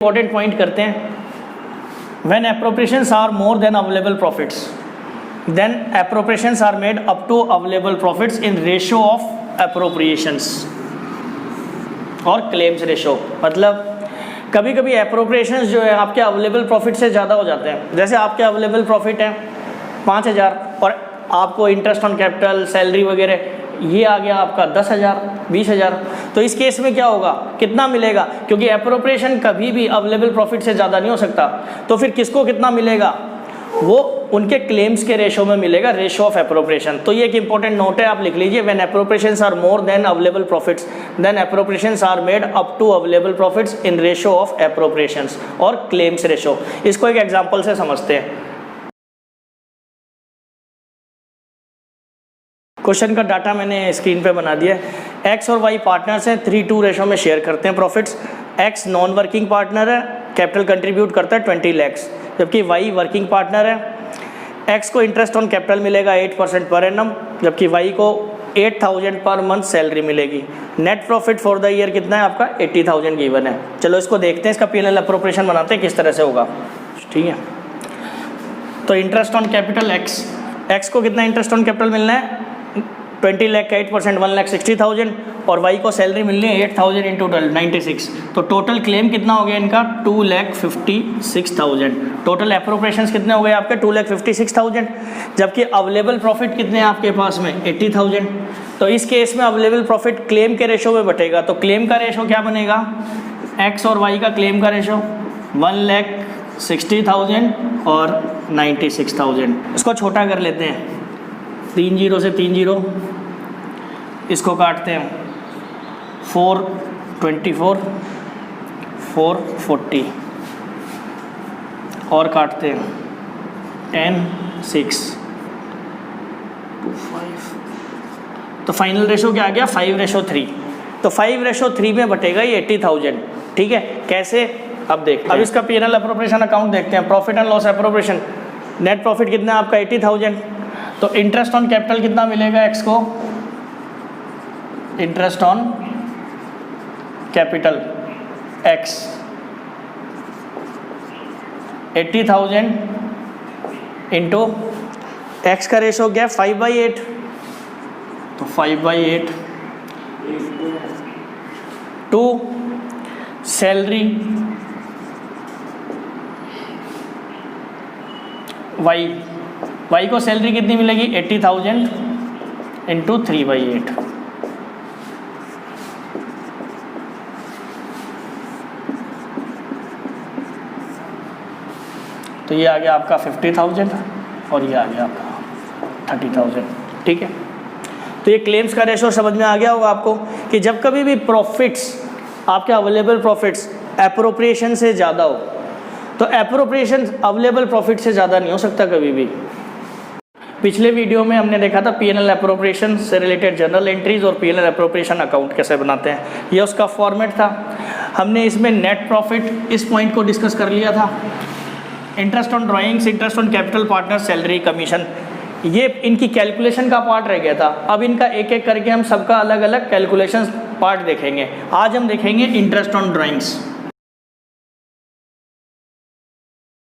Important point करते हैं। When appropriations are more than available profits then appropriations are made up to available profits in ratio of appropriations और claims ratio. मतलब कभी कभी appropriations जो है आपके अवेलेबल प्रॉफिट से ज़्यादा हो जाते हैं। जैसे आपके अवेलेबल प्रॉफिट है 5,000 और आपको इंटरेस्ट ऑन कैपिटल, सैलरी वगैरह ये आ गया आपका 10,000, 20,000, तो इस केस में क्या होगा, कितना मिलेगा? क्योंकि एप्रोप्रिएशन कभी भी अवेलेबल प्रॉफिट से ज़्यादा नहीं हो सकता, तो फिर किसको कितना मिलेगा? वो उनके क्लेम्स के रेशो में मिलेगा, रेशो ऑफ एप्रोप्रिएशन। तो ये एक इंपॉर्टेंट नोट है, आप लिख लीजिए। When appropriations are more than available profits then appropriations are made up to available profits in ratio of appropriations और क्लेम्स रेशो। इसको एक एग्जांपल से समझते हैं। क्वेश्चन का डाटा मैंने स्क्रीन पे बना दिया है। एक्स और वाई पार्टनर्स हैं, 3:2 रेशो में शेयर करते हैं profits. X non working partner है, कैपिटल कंट्रीब्यूट करता है 20 lakhs, जबकि वाई वर्किंग पार्टनर है। एक्स को इंटरेस्ट ऑन कैपिटल मिलेगा 8% पर एनम, जबकि वाई को 8,000 पर मंथ सैलरी मिलेगी। Net profit for the year कितना है आपका? 80,000 गिवन है। चलो इसको देखते हैं, इसका P&L एप्रोप्रिएशन बनाते हैं किस तरह से होगा। ठीक है, तो इंटरेस्ट ऑन कैपिटल एक्स को कितना इंटरेस्ट ऑन कैपिटल मिलना है? 20 लाख का 8% 1,60,000 और वाई को सैलरी मिलनी है 8,000 इन टोटल 96। तो टोटल क्लेम कितना हो गया इनका? 2,56,000। टोटल एप्रोप्रिएशंस कितने हो गए आपके? 2,56,000। जबकि अवेलेबल प्रॉफिट कितने हैं आपके पास में? 80,000। तो इस केस में अवेलेबल प्रॉफिट क्लेम के रेशो में बटेगा। तो क्लेम का रेशो क्या बनेगा? एक्स और वाई का क्लेम का रेशो 1,60,000 और 96,000। इसको छोटा कर लेते हैं, 3 0 से 3 0, इसको काटते हैं 424, 440 और काटते हैं 10 6 2 5। तो फाइनल रेशो क्या आ गया? 5:3। तो 5:3 में बटेगा ये 80,000। ठीक है, कैसे? अब देखते हैं। अब इसका P&L एप्रोप्रिएशन अकाउंट देखते हैं। Profit and loss appropriation. Net profit कितना है आपका? 80,000। तो इंटरेस्ट ऑन कैपिटल कितना मिलेगा एक्स को? Interest on capital x 80,000 into x का रेशो क्या है? 5/8। तो 5/8 टू सैलरी वाई को सैलरी कितनी मिलेगी? 80,000 इंटू 3/8। तो ये आ गया आपका 50,000 और ये आ गया आपका 30,000। ठीक है, तो ये क्लेम्स का रेशो समझ में आ गया होगा आपको कि जब कभी भी प्रॉफिट्स आपके अवेलेबल प्रॉफिट्स एप्रोप्रिएशन से ज़्यादा हो, तो एप्रोप्रिएशन अवेलेबल प्रॉफिट से ज़्यादा नहीं हो सकता कभी भी। पिछले वीडियो में हमने देखा था P&L एप्रोप्रिएशन से रिलेटेड जनरल एंट्रीज और P&L एप्रोप्रिएशन अकाउंट कैसे बनाते हैं, ये उसका फॉर्मेट था। हमने इसमें नेट प्रॉफिट इस पॉइंट को डिस्कस कर लिया था। Interest on drawings, interest on capital, partner, salary, commission, ये इनकी कैलकुलेशन का पार्ट रह गया था। अब इनका एक एक करके हम सबका अलग अलग कैलकुलेशन पार्ट देखेंगे। आज हम देखेंगे इंटरेस्ट ऑन ड्राइंग्स।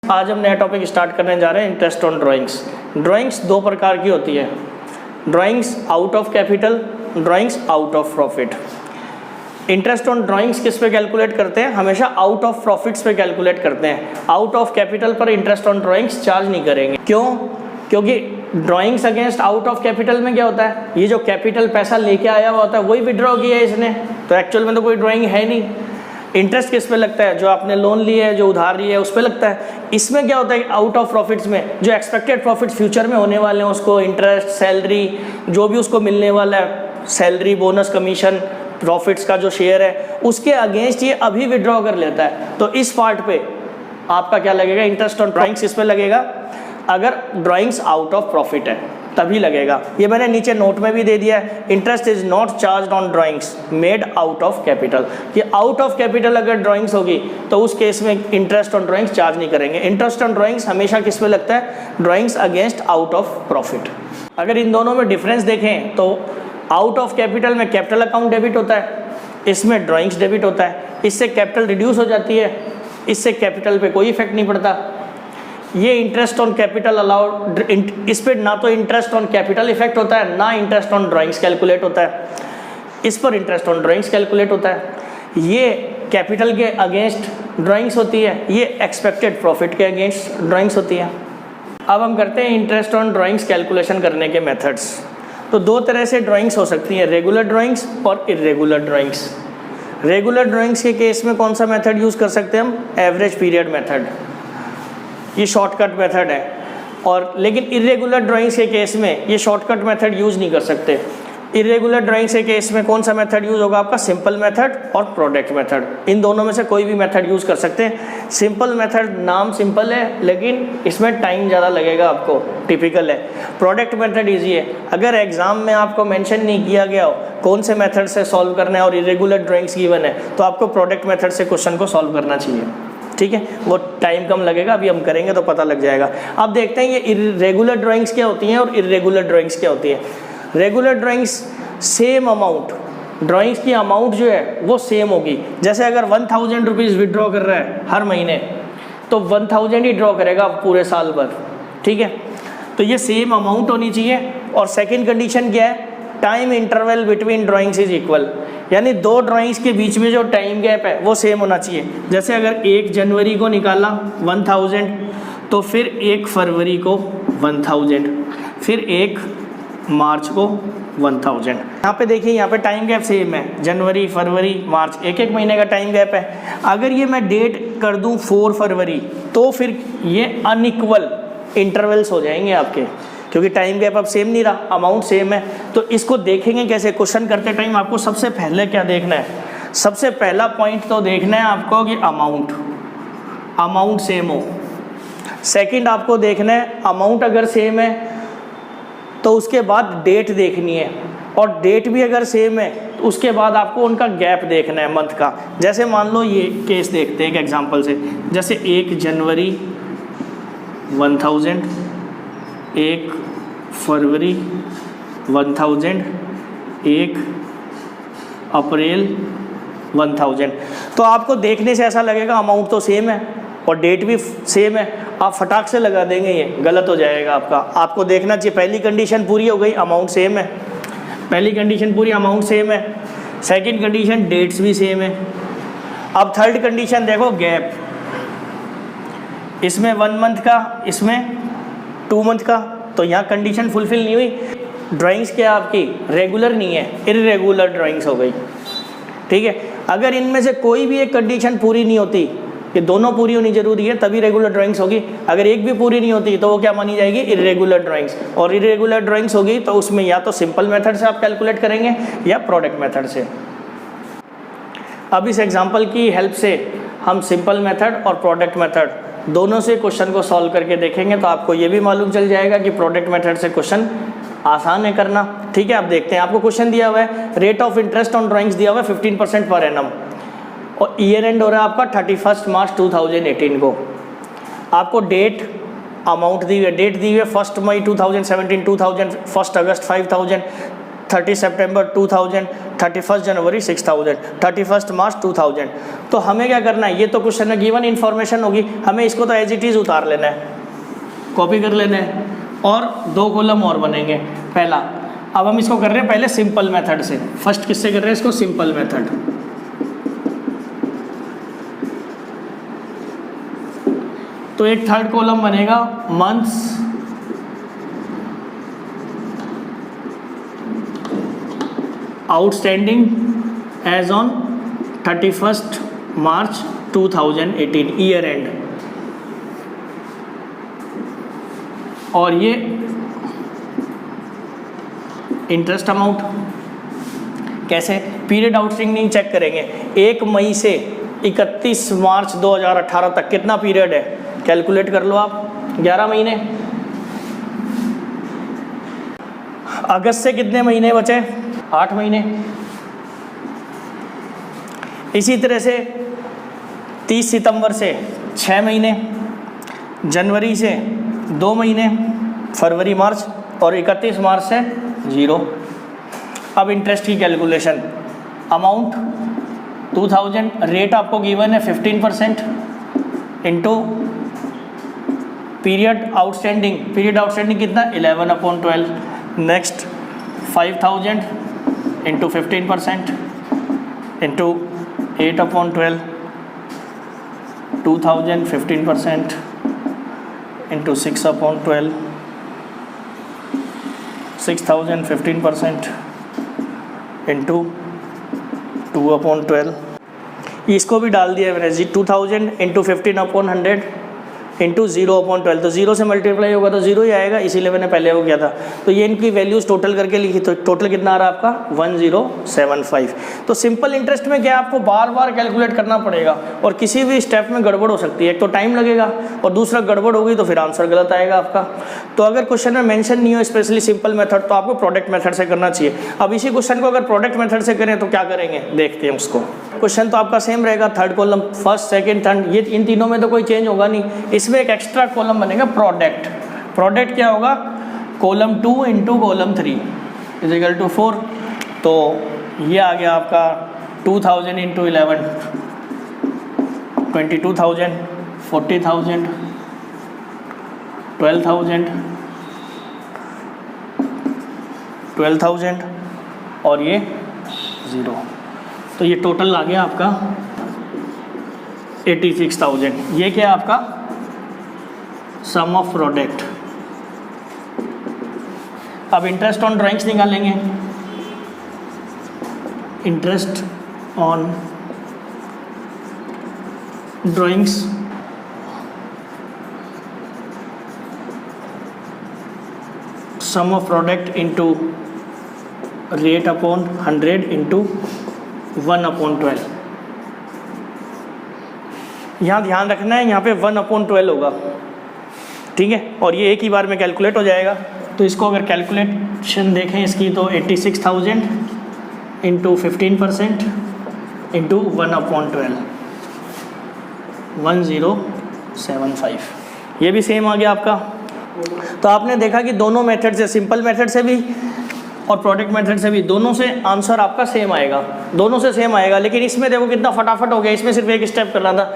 आज हम नया टॉपिक स्टार्ट करने जा रहे हैं, इंटरेस्ट ऑन ड्राइंग्स। ड्राइंग्स दो प्रकार की होती है, drawings out of capital, drawings out of profit. Interest on drawings किस पे कैलकुलेट करते हैं? हमेशा आउट ऑफ प्रॉफिट्स पे कैलकुलेट करते हैं। आउट ऑफ कैपिटल पर इंटरेस्ट ऑन ड्राइंग्स चार्ज नहीं करेंगे। क्यों? क्योंकि drawings against out of capital में क्या होता है, ये जो कैपिटल पैसा लेके आया हुआ होता है वही विड्रॉ किया है इसने, तो एक्चुअल में तो कोई ड्राइंग है नहीं। इंटरेस्ट किस पे लगता है? जो आपने लोन लिया है, जो उधार लिया है, उस पे लगता है। इसमें क्या होता है, आउट ऑफ प्रॉफिट्स में जो एक्सपेक्टेड प्रॉफिट फ्यूचर में होने वाले हैं उसको इंटरेस्ट, सैलरी, जो भी उसको मिलने वाला है, सैलरी, बोनस, कमीशन, प्रॉफिट्स का जो शेयर है, उसके अगेंस्ट ये अभी विड्रॉ कर लेता है। तो इस पार्ट पे आपका क्या लगेगा? इंटरेस्ट ऑन ड्राइंग्स इस पे लगेगा अगर ड्राइंग्स आउट ऑफ प्रॉफिट है, तभी लगेगा। ये मैंने नीचे नोट में भी दे दिया है, interest is not charge on drawings made out of capital. ये आउट ऑफ कैपिटल अगर ड्राइंग्स होगी तो उस केस में इंटरेस्ट ऑन ड्राइंग्स चार्ज नहीं करेंगे। इंटरेस्ट ऑन ड्राइंग्स हमेशा किस पे लगता है? Drawings against out of profit. अगर इन दोनों में डिफरेंस देखें तो आउट ऑफ कैपिटल में कैपिटल अकाउंट डेबिट होता है, इसमें ड्राइंग्स डेबिट होता है। इससे कैपिटल रिड्यूस हो जाती है इससे कैपिटल पे कोई इफेक्ट नहीं पड़ता। ये इंटरेस्ट ऑन कैपिटल अलाउड, इस पर ना तो इंटरेस्ट ऑन कैपिटल इफेक्ट होता है, ना इंटरेस्ट ऑन ड्राइंग्स कैलकुलेट होता है। इस पर इंटरेस्ट ऑन ड्राइंग्स कैलकुलेट होता है। ये कैपिटल के अगेंस्ट ड्राइंग्स होती है, ये एक्सपेक्टेड प्रॉफिट के अगेंस्ट ड्राइंग्स होती है। अब हम करते हैं इंटरेस्ट ऑन ड्राइंग्स कैलकुलेशन करने के मेथड्स। तो दो तरह से ड्राइंग्स हो सकती हैं, रेगुलर ड्राइंग्स और इरेगुलर ड्राइंग्स। रेगुलर ड्राइंग्स के केस में कौन सा मेथड यूज़ कर सकते हैं हम? एवरेज पीरियड मेथड, ये शॉर्टकट मेथड है। और लेकिन इरेगुलर ड्राइंग्स के केस में ये शॉर्टकट मेथड यूज़ नहीं कर सकते। इरेगुलर ड्राइंग्स के केस में कौन सा मेथड यूज़ होगा आपका? सिंपल मेथड और प्रोडक्ट मेथड। इन दोनों में से कोई भी मेथड यूज़ कर सकते हैं। सिंपल मेथड नाम सिंपल है लेकिन इसमें टाइम ज़्यादा लगेगा आपको, टिपिकल है। प्रोडक्ट मेथड ईजी है। अगर एग्जाम में आपको मेंशन नहीं किया गया हो कौन से मेथड से सॉल्व करना है और इरेगुलर ड्राइंग्स गिवन है तो आपको प्रोडक्ट मेथड से क्वेश्चन को सॉल्व करना चाहिए, ठीक है। वो टाइम कम लगेगा, अभी हम करेंगे तो पता लग जाएगा। अब देखते हैं ये रेगुलर ड्राइंग्स क्या होती हैं और इरेगुलर ड्राइंग्स क्या होती है। Regular drawings same amount, drawings की अमाउंट जो है वो सेम होगी। जैसे अगर 1000 रुपीज़ विड्रॉ कर रहा है हर महीने तो 1000 ही ड्रॉ करेगा पूरे साल भर, ठीक है। तो ये सेम अमाउंट होनी चाहिए। और सेकंड कंडीशन क्या है? Time interval between drawings is equal, यानी दो ड्राइंग्स के बीच में जो टाइम गैप है वो सेम होना चाहिए। जैसे अगर 1 जनवरी को निकाला 1000 तो फिर 1 फरवरी को 1000, फिर 1 मार्च को 1000। यहाँ पे देखिए, यहाँ पे टाइम गैप सेम है, जनवरी फरवरी मार्च, एक एक महीने का टाइम गैप है। अगर ये मैं डेट कर दूँ 4 फरवरी तो फिर ये अनइक्वल इंटरवल्स हो जाएंगे आपके, क्योंकि टाइम गैप अब सेम नहीं रहा, अमाउंट सेम है। तो इसको देखेंगे कैसे? क्वेश्चन करते टाइम आपको सबसे पहले क्या देखना है? सबसे पहला पॉइंट तो देखना है आपको कि अमाउंट सेम हो। सेकंड आपको देखना है अमाउंट अगर सेम है तो उसके बाद डेट देखनी है, और डेट भी अगर सेम है तो उसके बाद आपको उनका गैप देखना है मंथ का। जैसे मान लो ये केस देखते हैं एक एग्जांपल से, जैसे 1 जनवरी 1000, 1 फरवरी 1000, 1 अप्रैल 1000। तो आपको देखने से ऐसा लगेगा अमाउंट तो सेम है और डेट भी सेम है, आप फटाक से लगा देंगे, ये गलत हो जाएगा आपका। आपको देखना चाहिए पहली कंडीशन पूरी हो गई, अमाउंट सेम है, पहली कंडीशन पूरी, अमाउंट सेम है। सेकंड कंडीशन डेट्स भी सेम है। अब थर्ड कंडीशन देखो, गैप, इसमें 1 मंथ का, इसमें 2 मंथ का, तो यहाँ कंडीशन फुलफिल नहीं हुई। ड्राइंग्स क्या आपकी रेगुलर नहीं है, इरेगुलर ड्राइंग्स हो गई, ठीक है। अगर इनमें से कोई भी एक कंडीशन पूरी नहीं होती, ये दोनों पूरी होनी जरूरी है तभी रेगुलर ड्राइंग्स होगी, अगर एक भी पूरी नहीं होती तो वो क्या मानी जाएगी? Irregular drawings. और इरेगुलर ड्राइंग्स होगी तो उसमें या तो सिंपल मेथड से आप कैलकुलेट करेंगे या प्रोडक्ट मेथड से। अब इस एग्जांपल की हेल्प से हम सिंपल मेथड और प्रोडक्ट मेथड दोनों से क्वेश्चन को सॉल्व करके देखेंगे, तो आपको ये भी मालूम चल जाएगा कि प्रोडक्ट मेथड से क्वेश्चन आसान है करना, ठीक है। आप देखते हैं, आपको क्वेश्चन दिया हुआ है, rate of interest on drawings दिया हुआ है 15% पर एनम, और ईयर एंड हो रहा है आपका 31 मार्च 2018 को। आपको डेट अमाउंट दी हुई है, डेट दी हुई है 1 मई 2017, 2000, 1 अगस्त 5000, 30 सितंबर 2000, 31 जनवरी 6000, 31 मार्च 2000। तो हमें क्या करना है? ये तो क्वेश्चन में गिवन इन्फॉर्मेशन होगी, हमें इसको तो एज इट इज़ उतार लेना है, कॉपी कर लेना है, और 2 कॉलम और बनेंगे। पहला, अब हम इसको कर रहे हैं पहले सिंपल मेथड से। फर्स्ट किससे कर रहे हैं इसको? Simple method. तो एक थर्ड कॉलम बनेगा months outstanding as on 31 March 2018, year end. और ये इंटरेस्ट अमाउंट कैसे? पीरियड आउटस्टैंडिंग चेक करेंगे, 1 मई से 31 मार्च 2018 तक कितना पीरियड है, कैलकुलेट कर लो आप, 11 महीने। अगस्त से कितने महीने बचे? 8 महीने। इसी तरह से 30 सितंबर से 6 महीने, जनवरी से 2 महीने, फरवरी मार्च, और 31 मार्च से 0। अब इंटरेस्ट की कैलकुलेशन, अमाउंट 2000, रेट आपको गिवन है 15%, इंटू पीरियड आउटस्टैंडिंग कितना 11/12। Next 5000 into 15% into 8/12, 2000 15% into 6/12, 6000 15% into 2/12। इसको भी डाल दिया मैंने जी 2000 इंटू 15/100 इंटू 0/12। तो 0 से मल्टीप्लाई होगा तो 0 ही आएगा, इसीलिए मैंने पहले वो किया था। तो ये इनकी वैल्यूज़ टोटल करके लिखी, तो टोटल कितना आ रहा है आपका 1075। तो सिंपल इंटरेस्ट में क्या आपको बार बार कैलकुलेट करना पड़ेगा और किसी भी स्टेप में गड़बड़ हो सकती है। एक तो टाइम लगेगा और दूसरा गड़बड़ होगी तो फिर आंसर गलत आएगा आपका। तो अगर क्वेश्चन में मेंशन नहीं हो स्पेशली सिंपल मेथड, तो आपको प्रोडक्ट मेथड से करना चाहिए। अब इसी क्वेश्चन को अगर प्रोडक्ट मेथड से करें तो क्या करेंगे, देखते हैं उसको। क्वेश्चन तो आपका सेम रहेगा, third column, first second third, ये इन तीनों में तो कोई चेंज होगा नहीं। इसमें एक एक्स्ट्रा कॉलम बनेगा प्रोडक्ट। प्रोडक्ट क्या होगा, column 2 into column 3 is equal to 4। तो ये आ गया आपका 2000 इंटू 11 22,000, 40,000, 12,000 और ये 0। तो ये टोटल आ गया आपका 86,000। ये क्या है आपका सम ऑफ प्रोडक्ट। अब इंटरेस्ट ऑन ड्राइंग्स निकालेंगे। Interest on drawings sum of product into rate upon 100 into 1/12। यहाँ ध्यान रखना है, यहाँ पे 1/12 होगा, ठीक है, और ये एक ही बार में कैलकुलेट हो जाएगा। तो इसको अगर कैलकुलेशन देखें इसकी, तो 86,000 इंटू 15% इंटू 1/12 1075। ये भी सेम आ गया आपका। तो आपने देखा कि दोनों मेथड से, सिंपल मेथड से भी और प्रोडक्ट मेथड से भी, दोनों से आंसर आपका सेम आएगा, दोनों से सेम आएगा। लेकिन इसमें देखो कितना फटाफट हो गया, इसमें सिर्फ एक स्टेप करना था,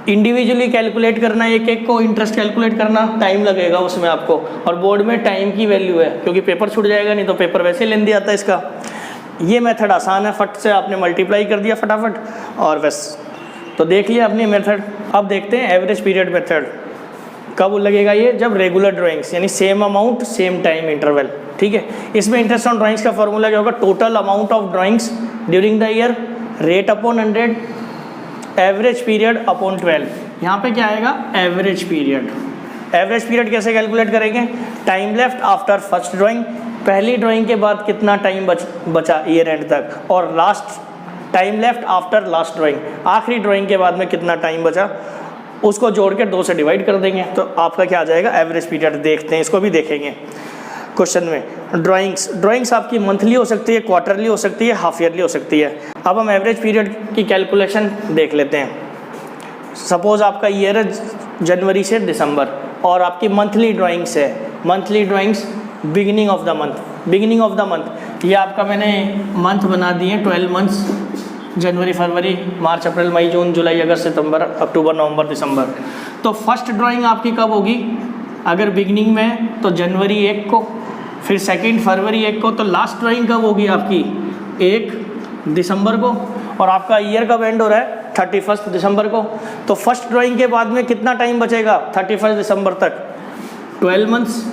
इंडिविजुअली कैलकुलेट करना, एक एक को इंटरेस्ट कैलकुलेट करना, टाइम लगेगा उसमें आपको। और बोर्ड में टाइम की वैल्यू है, क्योंकि पेपर छूट जाएगा, नहीं तो पेपर वैसे लेंदी आता है इसका। ये मेथड आसान है, फट से आपने मल्टीप्लाई कर दिया फटाफट और बस। तो देख लिया अपनी मेथड। अब देखते हैं एवरेज पीरियड मेथड कब लगेगा ये, जब रेगुलर ड्राइंग्स यानी same amount same time interval, ठीक है। इसमें इंटरेस्ट ऑन ड्राइंग्स का फॉर्मूला क्या होगा, total amount of drawings during the year, rate upon 100, average period upon 12। यहाँ पे क्या आएगा, एवरेज पीरियड। एवरेज पीरियड कैसे कैलकुलेट करेंगे, time left after first drawing, पहली ड्राइंग के बाद कितना टाइम बचा ईयर एंड तक, और last time left after last drawing, आखिरी ड्राइंग के बाद में कितना टाइम बचा, उसको जोड़ के 2 से डिवाइड कर देंगे, तो आपका क्या आ जाएगा, एवरेज पीरियड। देखते हैं, इसको भी देखेंगे क्वेश्चन में। ड्राइंग्स आपकी मंथली हो सकती है, क्वार्टरली हो सकती है, हाफ ईयरली हो सकती है। अब हम एवरेज पीरियड की कैलकुलेशन देख लेते हैं। सपोज आपका ईयर है जनवरी से दिसंबर और आपकी मंथली ड्राइंग्स है, monthly drawings beginning of the month, ये आपका मैंने मंथ बना दिए 12 मंथ्स, जनवरी फरवरी मार्च अप्रैल मई जून जुलाई अगस्त सितंबर अक्टूबर नवंबर दिसंबर। तो फर्स्ट ड्राइंग आपकी कब होगी, अगर बिगिनिंग में तो जनवरी 1 को, फिर सेकंड फरवरी 1 को, तो लास्ट ड्राइंग कब होगी आपकी 1 दिसंबर को, और आपका ईयर कब एंड हो रहा है 31 दिसंबर को। तो फर्स्ट ड्राइंग के बाद में कितना टाइम बचेगा 31 दिसंबर तक, 12 मंथ्स।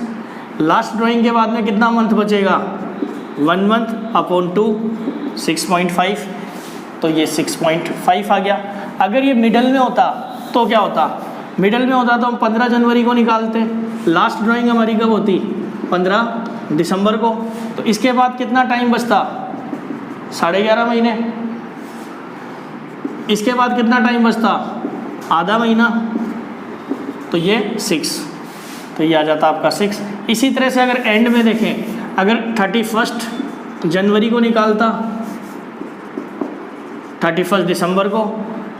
लास्ट ड्राइंग के बाद में कितना मंथ बचेगा, 1 मंथ अपॉन 2 6.5, तो ये 6.5 आ गया। अगर ये मिडल में होता तो क्या होता, मिडल में होता तो हम 15 जनवरी को निकालते, लास्ट ड्राइंग हमारी कब होती 15 दिसंबर को। तो इसके बाद कितना टाइम बचता 11.5 महीने, इसके बाद कितना टाइम बचता आधा महीना, तो ये 6, तो ये आ जाता आपका 6। इसी तरह से अगर एंड में देखें, अगर 31 जनवरी को निकालता 31 दिसंबर को,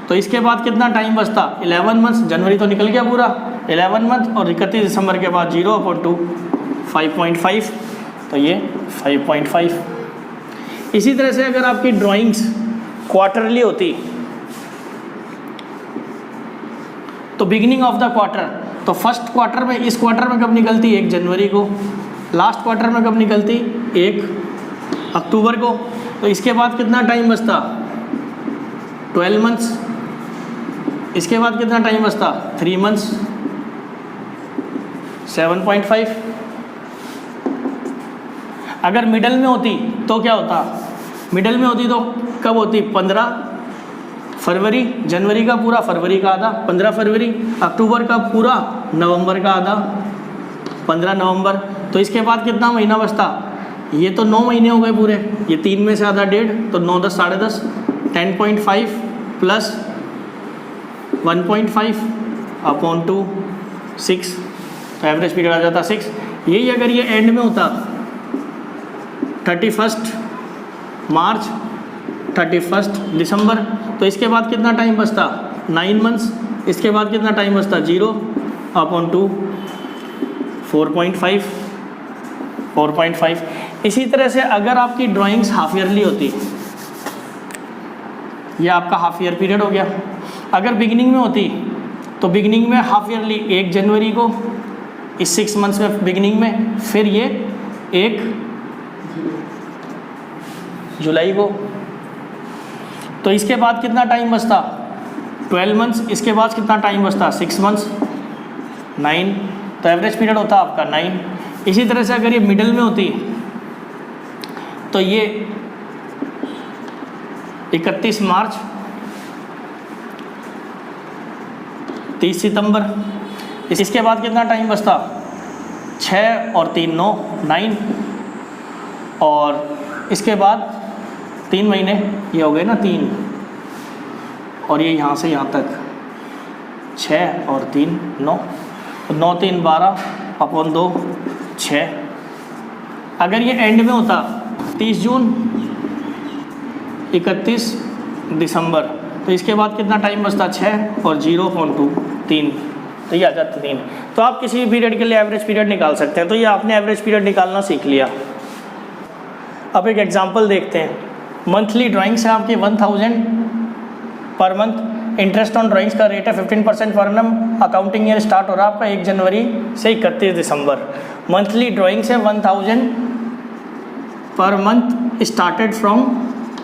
तो इसके बाद कितना टाइम बचता 11 मंथ्स, जनवरी तो निकल गया पूरा 11 मंथ, और 31 दिसंबर के बाद 0/2 5.5, तो ये 5.5। इसी तरह से अगर आपकी ड्राइंग्स क्वार्टरली होती, तो बिगिनिंग ऑफ द क्वार्टर, तो फर्स्ट क्वार्टर में, इस क्वार्टर में कब निकलती? 1 जनवरी को। लास्ट क्वार्टर में कब निकलती? 1 अक्टूबर को। तो इसके बाद कितना टाइम बचता? 12 मंथ्स। इसके बाद कितना टाइम बचता? 3 मंथ्स, 7.5। अगर मिडल में होती तो क्या होता? मिडल में होती तो कब होती? 15 फरवरी, जनवरी का पूरा, फरवरी का आधा 15 फरवरी, अक्टूबर का पूरा, नवंबर का आधा 15 नवंबर। तो इसके बाद कितना महीना बचता? ये तो 9 महीने हो गए पूरे, ये 3 में से आधा 1.5, तो 9 10 10.5, 10.5 प्लस 1.5 अपॉन 2 6, तो एवरेज पीरियड आ जाता 6। यही अगर ये एंड में होता 31 मार्च, 31 दिसंबर, तो इसके बाद कितना टाइम बचता? 9 मंथ्स। इसके बाद कितना टाइम बचता? 0 अपॉन 2, 4.5। इसी तरह से अगर आपकी ड्राइंग्स हाफ ईयरली होती, यह आपका हाफ ईयर पीरियड हो गया। अगर बिगिनिंग में होती तो बिगिनिंग में हाफ ईयरली 1 जनवरी को, इस 6 मंथ्स में बिगिनिंग में, फिर ये 1 जुलाई को। तो इसके बाद कितना टाइम बचता? 12 मंथ्स। इसके बाद कितना टाइम बचता? 6 मंथ्स, 9। तो एवरेज पीरियड होता आपका 9। इसी तरह से अगर ये मिडल में होती तो ये 31 मार्च, 30 सितंबर। इसके बाद कितना टाइम बचता? 6 और 3 9, और इसके बाद 3 महीने, ये हो गए ना 3, और ये यहाँ से यहाँ तक 6 और 3 9, 9 3 12 अपॉन 2 6। अगर ये एंड में होता 30 जून, 31 दिसंबर, तो इसके बाद कितना टाइम बचता? 6 और 0.2 3, तो ये आ जाता 3। तो आप किसी भी पीरियड के लिए एवरेज पीरियड निकाल सकते हैं। तो ये आपने एवरेज पीरियड निकालना सीख लिया। अब एक एग्जांपल देखते हैं। मंथली ड्राइंग्स है आपकी 1000 per month. Interest on drawings का रेट है 15% per annum. Accounting year start हो रहा है आपका 1 जनवरी से 31 दिसंबर। मंथली ड्राइंग्स है 1000 per month, started from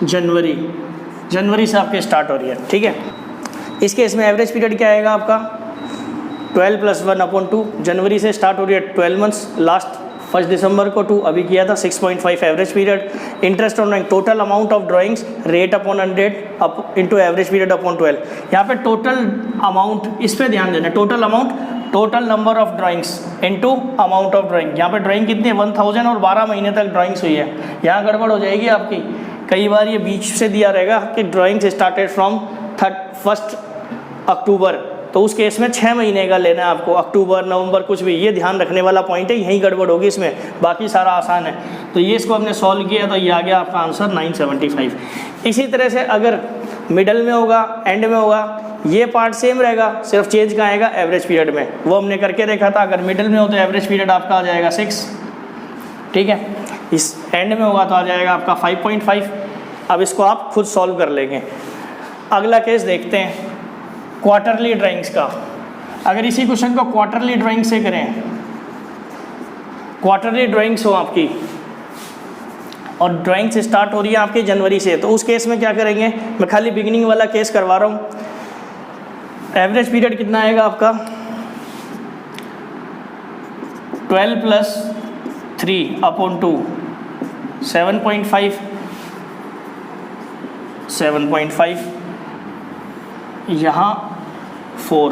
January से आपके स्टार्ट हो रही है, ठीक है। इस केस में एवरेज पीरियड क्या आएगा आपका? 12 + 1/2। जनवरी से स्टार्ट हो रही है 12 मंथ्स, लास्ट 1 दिसंबर को 2 अभी किया था, 6.5 average period. Interest on drawing, total amount of drawings, rate upon 100 up into average period upon 12। यहाँ पे टोटल अमाउंट, इस पे ध्यान देना, total amount, total number of drawings into amount of drawing. यहाँ पे ड्राइंग कितनी है? 1000 और 12 महीने तक ड्राइंग्स हुई है। यहाँ गड़बड़ हो जाएगी आपकी, कई बार ये बीच से दिया रहेगा कि ड्राइंग्स स्टार्टेड फ्रॉम 1 अक्टूबर, तो उस केस में 6 महीने का लेना है आपको, अक्टूबर नवंबर कुछ भी, ये ध्यान रखने वाला पॉइंट है, यही गड़बड़ होगी इसमें, बाकी सारा आसान है। तो ये इसको हमने सॉल्व किया तो ये आ गया आपका आंसर 975। इसी तरह से अगर मिडल में होगा, एंड में होगा, ये पार्ट सेम रहेगा, सिर्फ चेंज कहाँ आएगा? एवरेज पीरियड में। वो हमने करके देखा था। अगर मिडल में हो तो एवरेज पीरियड आपका आ जाएगा 6, ठीक है। इस एंड में होगा तो आ जाएगा आपका 5.5। अब इसको आप खुद सॉल्व कर लेंगे। अगला केस देखते हैं क्वार्टरली ड्राइंग्स का। अगर इसी क्वेश्चन को क्वार्टरली ड्राइंग से करें, क्वार्टरली ड्राइंग्स हो आपकी और ड्राइंग्स स्टार्ट हो रही है आपकी जनवरी से, तो उस केस में क्या करेंगे? मैं खाली बिगिनिंग वाला केस करवा रहा हूँ। एवरेज पीरियड कितना आएगा आपका? 12 + 3/2, 7.5, 7.5, यहाँ 4,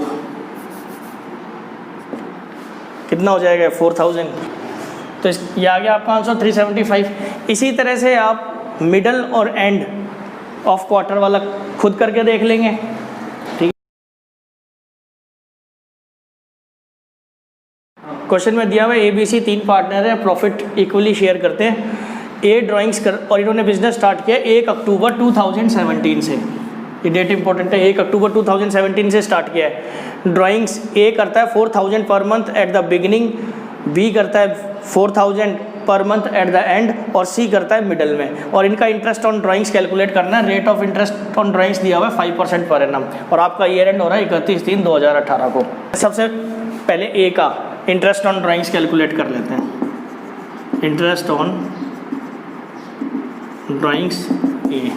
कितना हो जाएगा? 4000। तो ये आ गया आपका आंसर 375। इसी तरह से आप मिडल और एंड ऑफ क्वार्टर वाला खुद करके देख लेंगे, ठीक है। क्वेश्चन में दिया हुआ ABC 3 पार्टनर है, प्रॉफिट इक्वली शेयर करते हैं। ए ड्राइंग्स कर और इन्होंने बिजनेस स्टार्ट किया 1 अक्टूबर 2017 से। ये डेट इंपॉर्टेंट है, 1 अक्टूबर 2017 से स्टार्ट किया है। ड्राइंग्स ए करता है 4000 पर month at the beginning, B करता है 4000 पर मंथ एट द एंड, और सी करता है मिडल में। और इनका इंटरेस्ट ऑन ड्राइंग्स कैलकुलेट करना है। Rate of interest on drawings दिया हुआ है 5% पर एनम, और आपका ईयर एंड हो रहा है 31/3/2018 को। सबसे पहले ए का इंटरेस्ट ऑन ड्राइंग्स कैलकुलेट कर लेते हैं। Interest on drawings A,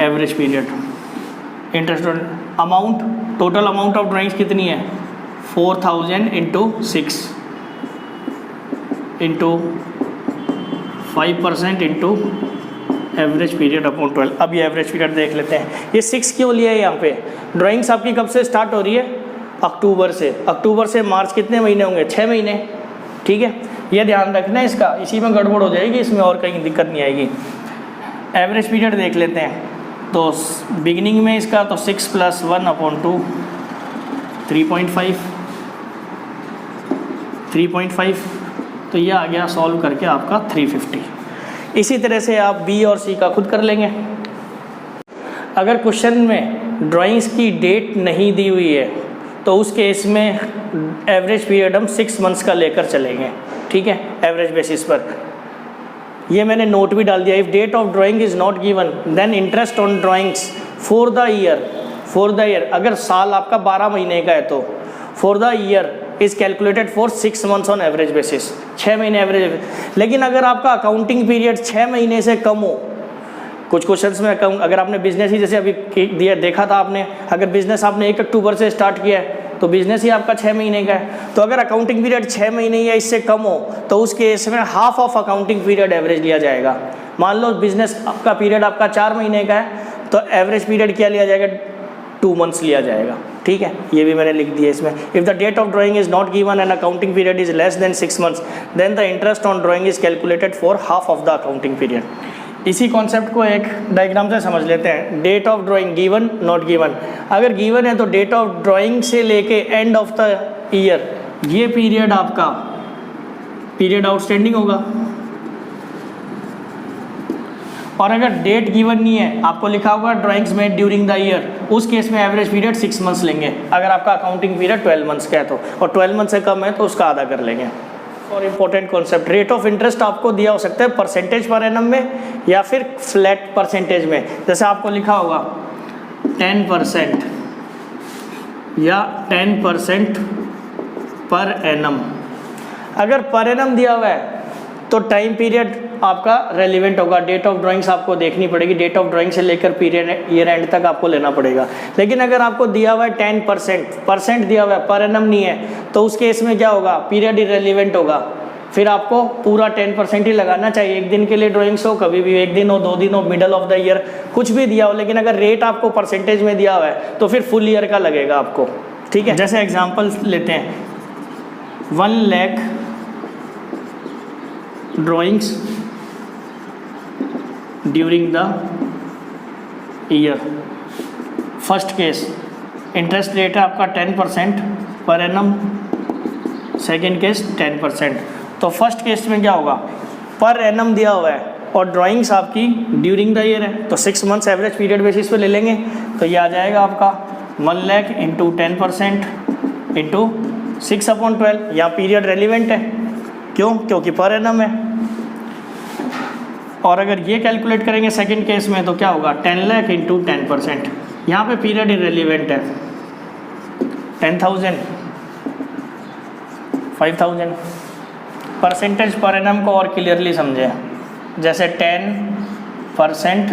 average period, interest on amount, total amount of drawings कितनी है 4000 into 6 into 5% into average period upon 12। अब ये एवरेज पीरियड देख लेते हैं। ये 6 क्यों लिया है यहाँ पे? ड्राइंग्स आपकी कब से स्टार्ट हो रही है? अक्टूबर से। अक्टूबर से मार्च कितने महीने होंगे? 6 महीने। ठीक है, ये ध्यान रखना है इसका, इसी में गड़बड़ हो जाएगी, इसमें और कहीं दिक्कत नहीं आएगी। एवरेज पीरियड देख लेते हैं। तो बिगिनिंग में इसका तो 6 + 1/2 3.5, तो ये आ गया सॉल्व करके आपका 350। इसी तरह से आप बी और सी का खुद कर लेंगे। अगर क्वेश्चन में ड्राइंग्स की डेट नहीं दी हुई है तो उस केस में एवरेज पीरियड हम 6 मंथ्स का लेकर चलेंगे। ठीक है, एवरेज बेसिस पर। ये मैंने नोट भी डाल दिया। If date of drawing is not given then interest on drawings for the year, अगर साल आपका 12 महीने का है तो for the year is calculated for 6 months on average basis, 6 महीने एवरेज। लेकिन अगर आपका अकाउंटिंग पीरियड 6 महीने से कम हो, कुछ क्वेश्चंस में अगर आपने बिजनेस ही जैसे अभी देखा था आपने, अगर बिजनेस आपने 1 अक्टूबर से स्टार्ट किया है तो बिजनेस ही आपका 6 महीने का है। तो अगर अकाउंटिंग पीरियड 6 महीने या इससे कम हो तो उस केस में half of accounting period average लिया जाएगा। मान लो बिजनेस आपका पीरियड आपका 4 महीने का है तो एवरेज पीरियड क्या लिया जाएगा? 2 मंथ्स लिया जाएगा। ठीक है, ये भी मैंने लिख दिया इसमें। If the date of drawing is not given and accounting period is less than 6 months then the interest on drawing is calculated for half of the accounting period. इसी कॉन्सेप्ट को एक डायग्राम से समझ लेते हैं। Date of drawing given, not given. अगर given है तो डेट ऑफ ड्राइंग से लेके एंड ऑफ द ईयर, ये पीरियड आपका पीरियड आउटस्टैंडिंग होगा। और अगर डेट गिवन नहीं है, आपको लिखा होगा drawings made during the year, उस केस में एवरेज पीरियड 6 मंथ्स लेंगे। अगर आपका अकाउंटिंग पीरियड 12 मंथ्स का है तो, और 12 मंथ से कम है तो उसका आधा कर लेंगे। और important concept, rate of interest आपको दिया हो सकता है परसेंटेज पर एनम में या फिर फ्लैट परसेंटेज में। जैसे आपको लिखा होगा 10% या 10% पर एनम। अगर पर एनम दिया हुआ है तो टाइम पीरियड आपका रेलिवेंट होगा। डेट ऑफ ड्राइंग्स आपको देखनी पड़ेगी, डेट ऑफ ड्राइंग से लेकर पीरियड ईयर एंड तक आपको लेना पड़ेगा। लेकिन अगर आपको दिया हुआ है 10% दिया हुआ है, पर एनम नहीं है, तो उस केस में क्या होगा? पीरियड इरेलीवेंट होगा। फिर आपको पूरा 10% ही लगाना चाहिए। एक दिन के लिए ड्राइंग्स हो, कभी भी 1 दिन हो, 2 दिन हो, मिडल ऑफ द ईयर, कुछ भी दिया हो। लेकिन अगर रेट आपको परसेंटेज में दिया हुआ है तो फिर फुल ईयर का लगेगा आपको। ठीक है, जैसे एग्जाम्पल लेते हैं, 1 lakh drawings during the year. First case interest rate है आपका 10% पर एनम, सेकेंड केस 10%। तो फर्स्ट केस में क्या होगा? पर एनम दिया हुआ है और ड्राइंग्स आपकी ड्यूरिंग द ईयर है तो 6 मंथ्स एवरेज पीरियड बेसिस पे ले लेंगे। तो ये आ जाएगा आपका 1 लाख इंटू 10% इंटू 6/12। यहाँ पीरियड रेलिवेंट है, क्यों? क्योंकि पर एनम है। और अगर ये कैलकुलेट करेंगे सेकंड केस में तो क्या होगा? 10 लाख इंटू 10%। यहाँ पे पीरियड इरेलीवेंट है, 10,000, 5,000। परसेंटेज पर एनम को और क्लियरली समझे, जैसे 10%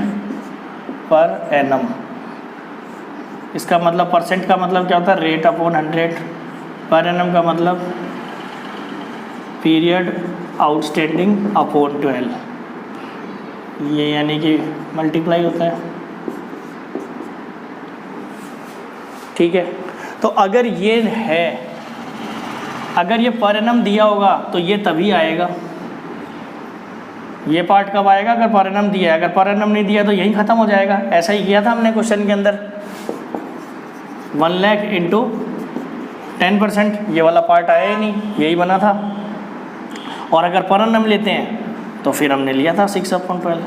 पर एनम, इसका मतलब परसेंट का मतलब क्या होता है? Rate upon 100। पर एनम का मतलब पीरियड आउटस्टैंडिंग अपॉन 12, ये यानी कि मल्टीप्लाई होता है। ठीक है, तो अगर ये है, अगर ये पर एनम दिया होगा तो ये तभी आएगा। ये पार्ट कब आएगा? अगर पर एनम दिया है। अगर पर एनम नहीं दिया तो यही ख़त्म हो जाएगा। ऐसा ही किया था हमने क्वेश्चन के अंदर, 1 लाख इंटू 10%, ये वाला पार्ट आया ही नहीं, यही बना था। और अगर पर एनम लेते हैं तो फिर हमने लिया था 6/12।